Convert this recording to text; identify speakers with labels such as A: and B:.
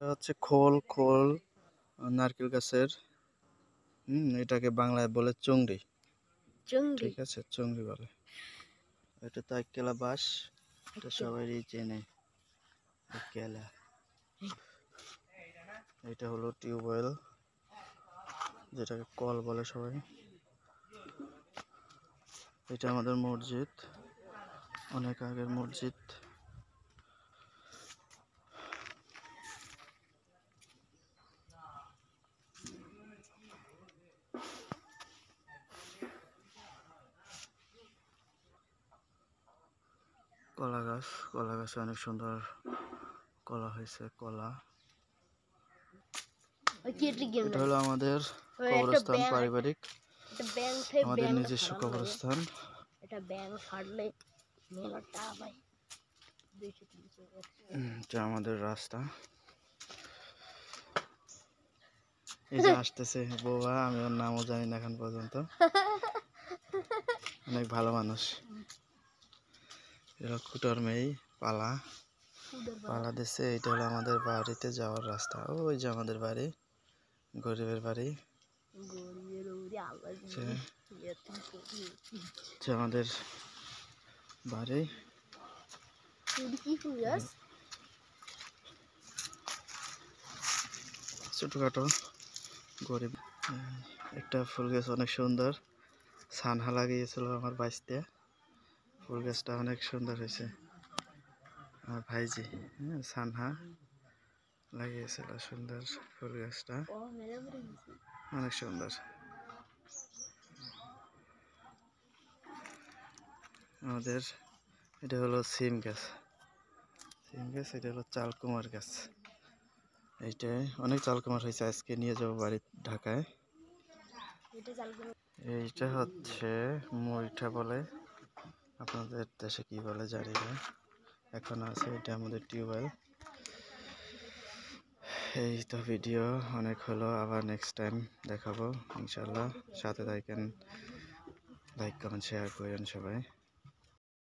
A: এটা হচ্ছে খোল খোল নারকেল গাছের। এটাকে বাংলায় বলে চংড়ি।
B: চংড়ি
A: ঠিক আছে, চংড়ি বলে। এটা তাইকেলা বাঁশ, এটা সবাই চেনে। কেলা, এটা হলো টিউবওয়েল, যেটাকে কল বলে সবাই। এটা আমাদের মসজিদ, অনেক আগের মসজিদ। কলা গাছ, কলা গাছে অনেক সুন্দর কলা হয়েছে। কলা, এটা হলো আমাদের কবরস্থান, পারিবারিক আমাদের নিজস্ব কবরস্থান।
B: এটা ব্যাং ফাটলে মেলাটা ভাই 200-300
A: এটা আমাদের রাস্তা। এই যে আসতেছে বৌবা, আমি ওর নামও জানি না এখন পর্যন্ত। অনেক ভালো মানুষ। এটা খুঁটার মেয়ে পালা পালা দিচ্ছে। এটা হলো আমাদের বাড়িতে যাওয়ার রাস্তা। ওই যে আমাদের বাড়ি, গরিবের বাড়ি। আমাদের বাড়ি ছোটখাটো গরিব। একটা ফুল গাছ অনেক সুন্দর, সানহা লাগিয়েছিল আমার বাঁচতে। ফুল গাছটা অনেক সুন্দর হয়েছে। আমার ভাইজি সানহা লাগিয়েছিল সুন্দর ফুল গাছটা, অনেক সুন্দর। আমাদের এটা হলো সিম গাছ, সিম গাছ। এটা হলো চালকুমার গাছ। এইটাই অনেক চালকুমার হয়েছে, আজকে নিয়ে যাবো বাড়ি ঢাকায়। এইটা হচ্ছে মরিঠা বলে, আপনাদের দেশে কি বলে জানি না, এখন আছে। এটা আমাদের টিউবওয়েল। এই তো ভিডিও অনেক হলো, আবার নেক্সট টাইম দেখাবো ইনশাল্লাহ। সাথে থাকেন, লাইক কমেন্ট শেয়ার করেন সবাই।